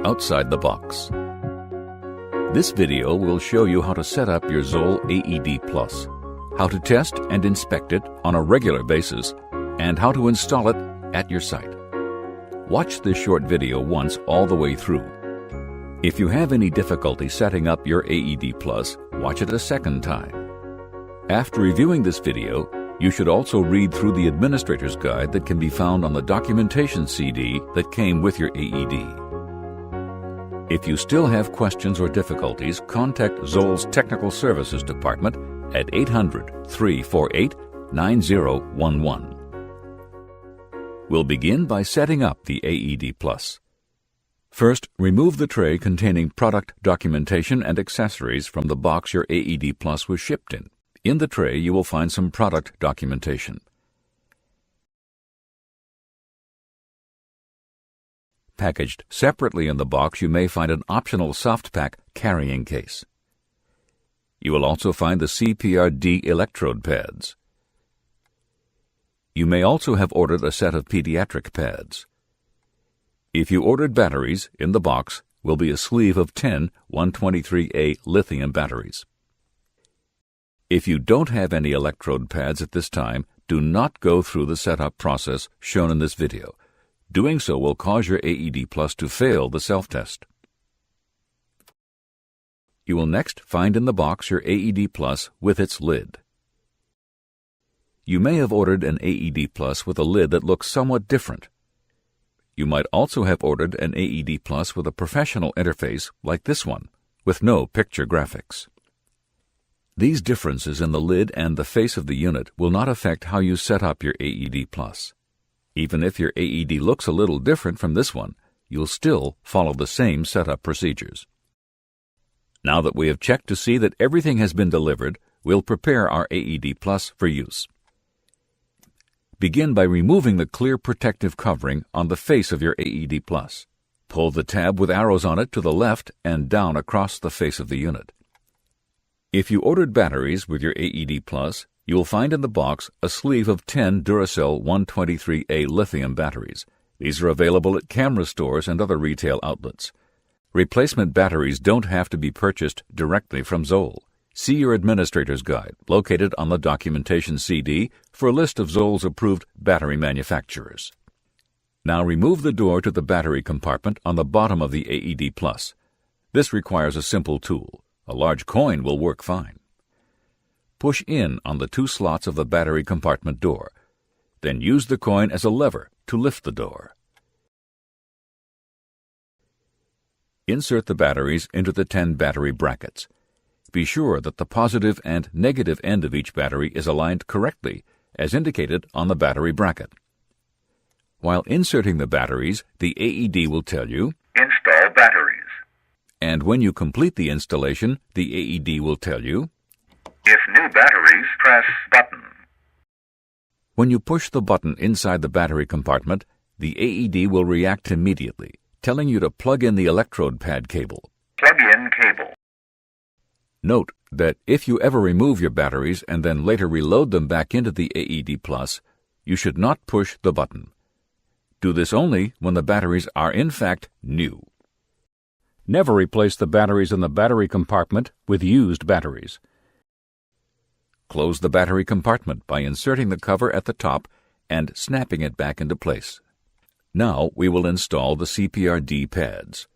outside the box. This video will show you how to set up your Zoll AED Plus, how to test and inspect it on a regular basis, and how to install it at your site. Watch this short video once all the way through. If you have any difficulty setting up your AED Plus, watch it a second time. After reviewing this video, you should also read through the administrator's guide that can be found on the documentation CD that came with your AED. If you still have questions or difficulties, contact Zoll's Technical Services Department at 800-348-9011. We'll begin by setting up the AED Plus. First, remove the tray containing product documentation and accessories from the box your AED Plus was shipped in. In the tray, you will find some product documentation. Packaged separately in the box, you may find an optional soft-pack carrying case. You will also find the CPRD electrode pads. You may also have ordered a set of pediatric pads. If you ordered batteries, in the box will be a sleeve of 10 123A lithium batteries. If you don't have any electrode pads at this time, do not go through the setup process shown in this video. Doing so will cause your AED Plus to fail the self-test. You will next find in the box your AED Plus with its lid. You may have ordered an AED Plus with a lid that looks somewhat different. You might also have ordered an AED Plus with a professional interface like this one, with no picture graphics. These differences in the lid and the face of the unit will not affect how you set up your AED Plus. Even if your AED looks a little different from this one, you'll still follow the same setup procedures. Now that we have checked to see that everything has been delivered, we'll prepare our AED Plus for use. Begin by removing the clear protective covering on the face of your AED Plus. Pull the tab with arrows on it to the left and down across the face of the unit. If you ordered batteries with your AED Plus, you will find in the box a sleeve of 10 Duracell 123A lithium batteries. These are available at camera stores and other retail outlets. Replacement batteries don't have to be purchased directly from Zoll. See your administrator's guide, located on the documentation CD, for a list of Zoll's approved battery manufacturers. Now remove the door to the battery compartment on the bottom of the AED Plus. This requires a simple tool. A large coin will work fine. Push in on the two slots of the battery compartment door. Then use the coin as a lever to lift the door. Insert the batteries into the 10 battery brackets. Be sure that the positive and negative end of each battery is aligned correctly, as indicated on the battery bracket. While inserting the batteries, the AED will tell you, "Install batteries." And when you complete the installation, the AED will tell you, "If new batteries, press button." When you push the button inside the battery compartment, the AED will react immediately, telling you to plug in the electrode pad cable. Plug in cable. Note that if you ever remove your batteries and then later reload them back into the AED Plus, you should not push the button. Do this only when the batteries are in fact new. Never replace the batteries in the battery compartment with used batteries. Close the battery compartment by inserting the cover at the top and snapping it back into place. Now we will install the CPRD pads.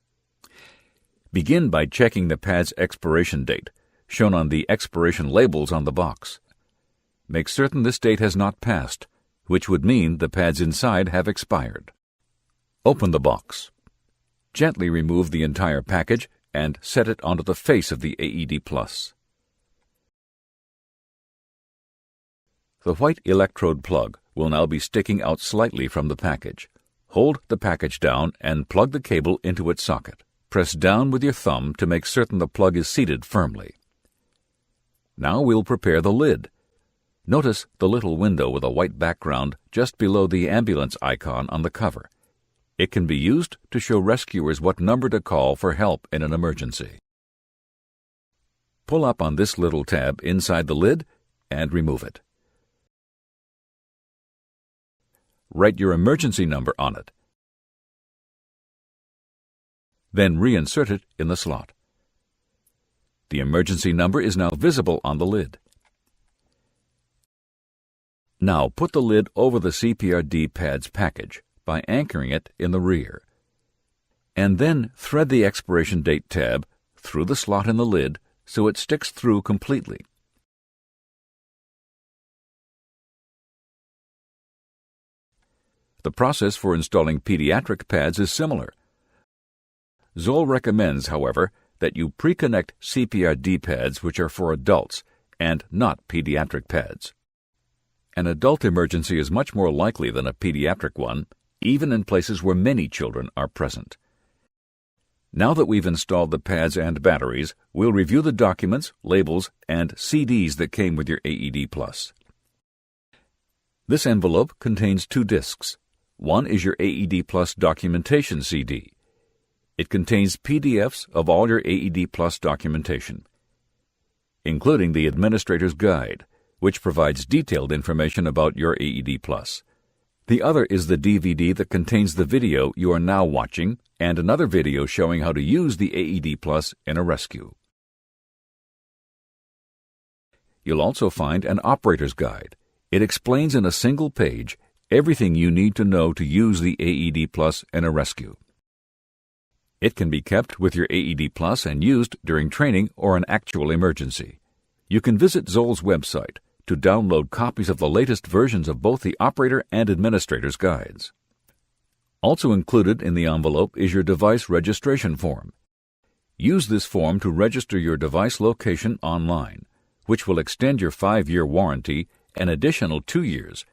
Begin by checking the pad's expiration date, shown on the expiration labels on the box. Make certain this date has not passed, which would mean the pads inside have expired. Open the box. Gently remove the entire package and set it onto the face of the AED Plus. The white electrode plug will now be sticking out slightly from the package. Hold the package down and plug the cable into its socket. Press down with your thumb to make certain the plug is seated firmly. Now we'll prepare the lid. Notice the little window with a white background just below the ambulance icon on the cover. It can be used to show rescuers what number to call for help in an emergency. Pull up on this little tab inside the lid and remove it. Write your emergency number on it. Then reinsert it in the slot. The emergency number is now visible on the lid. Now put the lid over the CPRD pads package by anchoring it in the rear. And then thread the expiration date tab through the slot in the lid so it sticks through completely. The process for installing pediatric pads is similar. Zoll recommends, however, that you pre-connect CPRD pads which are for adults and not pediatric pads. An adult emergency is much more likely than a pediatric one, even in places where many children are present. Now that we've installed the pads and batteries, we'll review the documents, labels, and CDs that came with your AED Plus. This envelope contains 2 discs. One is your AED Plus documentation CD. It contains PDFs of all your AED Plus documentation, including the Administrator's Guide, which provides detailed information about your AED Plus. The other is the DVD that contains the video you are now watching and another video showing how to use the AED Plus in a rescue. You'll also find an operator's guide. It explains in a single page everything you need to know to use the AED Plus in a rescue. It can be kept with your AED Plus and used during training or an actual emergency. You can visit Zoll's website to download copies of the latest versions of both the operator and administrator's guides. Also included in the envelope is your device registration form. Use this form to register your device location online, which will extend your 5-year warranty an additional 2 years,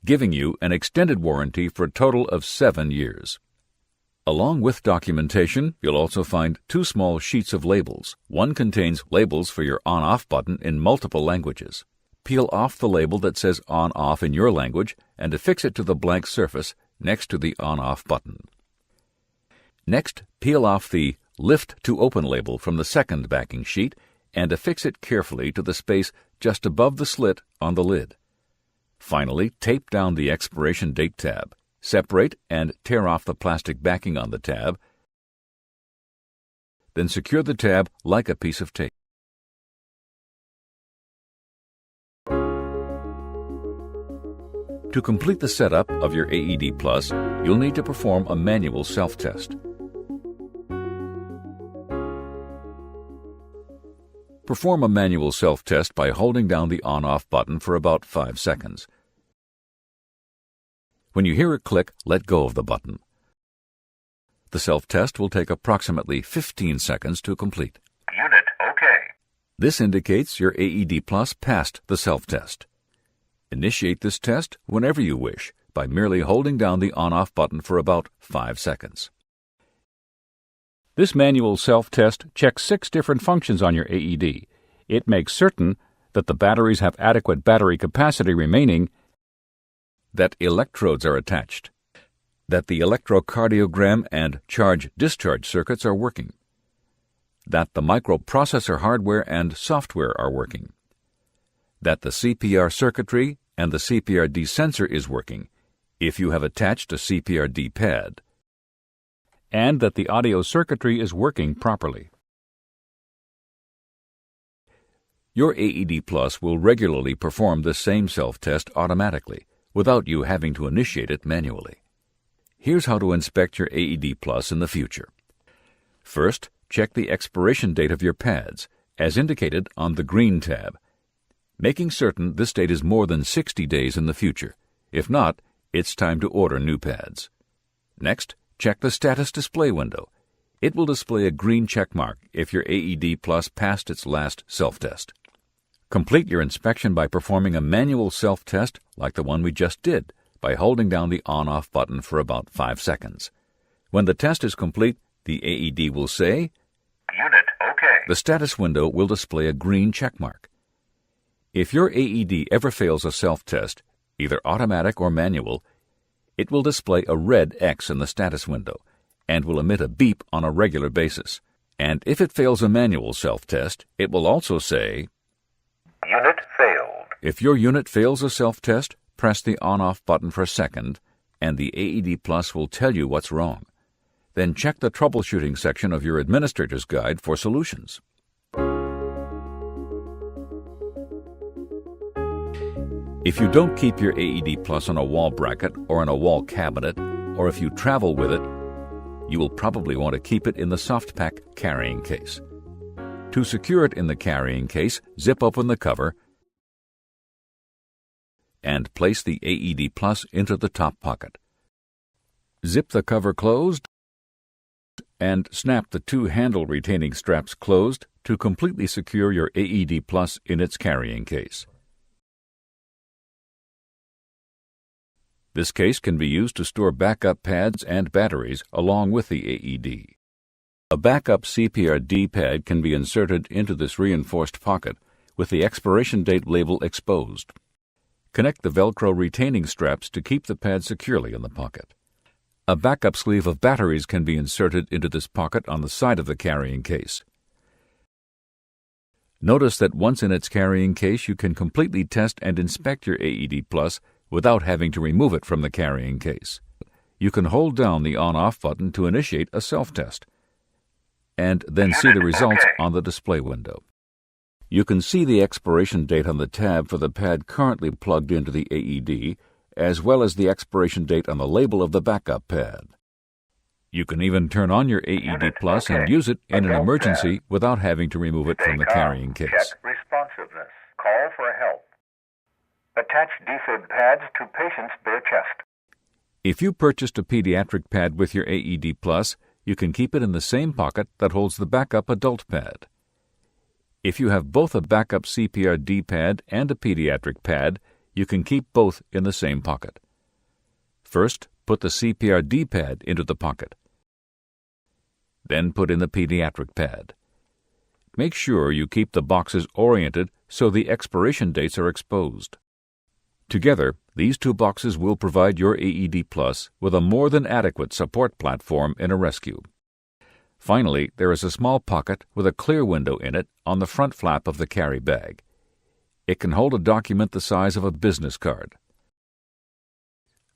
giving you an extended warranty for a total of 7 years. Along with documentation, you'll also find 2 small sheets of labels. One contains labels for your on-off button in multiple languages. Peel off the label that says on-off in your language and affix it to the blank surface next to the on-off button. Next, peel off the Lift to Open label from the second backing sheet and affix it carefully to the space just above the slit on the lid. Finally, tape down the expiration date tab. Separate and tear off the plastic backing on the tab. Then secure the tab like a piece of tape. To complete the setup of your AED Plus, you'll need to perform a manual self-test. Perform a manual self-test by holding down the on-off button for about 5 seconds. When you hear a click, let go of the button. The self-test will take approximately 15 seconds to complete. Unit OK. This indicates your AED Plus passed the self-test. Initiate this test whenever you wish by merely holding down the on-off button for about 5 seconds. This manual self-test checks 6 different functions on your AED. It makes certain that the batteries have adequate battery capacity remaining, that electrodes are attached, that the electrocardiogram and charge-discharge circuits are working, that the microprocessor hardware and software are working, that the CPR circuitry and the CPRD sensor is working if you have attached a CPRD pad, and that the audio circuitry is working properly. Your AED Plus will regularly perform the same self-test automatically, without you having to initiate it manually. Here's how to inspect your AED Plus in the future. First, check the expiration date of your pads, as indicated on the green tab, making certain this date is more than 60 days in the future. If not, it's time to order new pads. Next, check the status display window. It will display a green check mark if your AED Plus passed its last self-test. Complete your inspection by performing a manual self-test like the one we just did by holding down the on-off button for about 5 seconds. When the test is complete, the AED will say, Unit OK. The status window will display a green check mark. If your AED ever fails a self-test, either automatic or manual, it will display a red X in the status window and will emit a beep on a regular basis. And if it fails a manual self-test, it will also say, Unit failed. If your unit fails a self-test, press the on-off button for a second, and the AED Plus will tell you what's wrong. Then check the troubleshooting section of your administrator's guide for solutions. If you don't keep your AED Plus on a wall bracket or in a wall cabinet, or if you travel with it, you will probably want to keep it in the soft pack carrying case. To secure it in the carrying case, zip open the cover and place the AED Plus into the top pocket. Zip the cover closed and snap the two handle retaining straps closed to completely secure your AED Plus in its carrying case. This case can be used to store backup pads and batteries along with the AED. A backup CPRD pad can be inserted into this reinforced pocket with the expiration date label exposed. Connect the Velcro retaining straps to keep the pad securely in the pocket. A backup sleeve of batteries can be inserted into this pocket on the side of the carrying case. Notice that once in its carrying case, you can completely test and inspect your AED Plus without having to remove it from the carrying case. You can hold down the on-off button to initiate a self-test, and then see the results on the display window. You can see the expiration date on the tab for the pad currently plugged into the AED, as well as the expiration date on the label of the backup pad. You can even turn on your AED Plus and use it in an emergency without having to remove it from the carrying case. Check responsiveness. Call for help. Attach defib pads to patient's bare chest. If you purchased a pediatric pad with your AED Plus, you can keep it in the same pocket that holds the backup adult pad. If you have both a backup CPRD pad and a pediatric pad, you can keep both in the same pocket. First, put the CPRD pad into the pocket. Then put in the pediatric pad. Make sure you keep the boxes oriented so the expiration dates are exposed. Together, these two boxes will provide your AED Plus with a more than adequate support platform in a rescue. Finally, there is a small pocket with a clear window in it on the front flap of the carry bag. It can hold a document the size of a business card.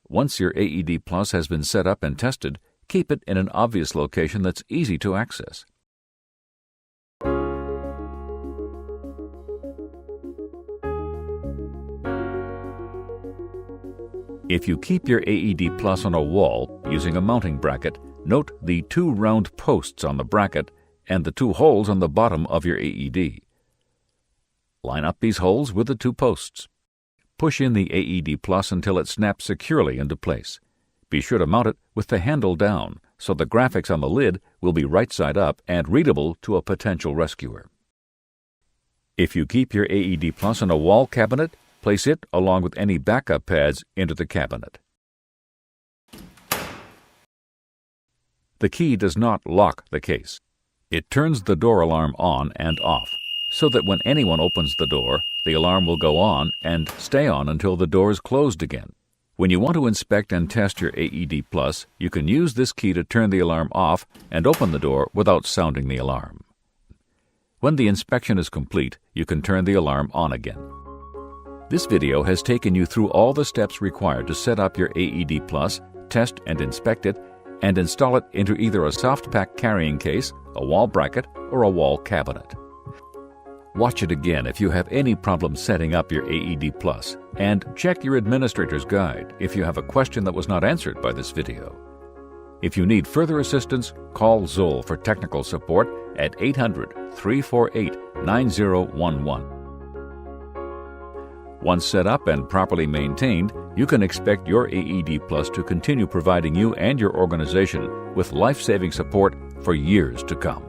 Once your AED Plus has been set up and tested, keep it in an obvious location that's easy to access. If you keep your AED Plus on a wall using a mounting bracket, note the two round posts on the bracket and the two holes on the bottom of your AED. Line up these holes with the two posts. Push in the AED Plus until it snaps securely into place. Be sure to mount it with the handle down so the graphics on the lid will be right side up and readable to a potential rescuer. If you keep your AED Plus in a wall cabinet, place it along with any backup pads into the cabinet. The key does not lock the case. It turns the door alarm on and off, so that when anyone opens the door, the alarm will go on and stay on until the door is closed again. When you want to inspect and test your AED Plus, you can use this key to turn the alarm off and open the door without sounding the alarm. When the inspection is complete, you can turn the alarm on again. This video has taken you through all the steps required to set up your AED Plus, test and inspect it, and install it into either a soft pack carrying case, a wall bracket, or a wall cabinet. Watch it again if you have any problem setting up your AED Plus, and check your administrator's guide if you have a question that was not answered by this video. If you need further assistance, call Zoll for technical support at 800-348-9011. Once set up and properly maintained, you can expect your AED Plus to continue providing you and your organization with life-saving support for years to come.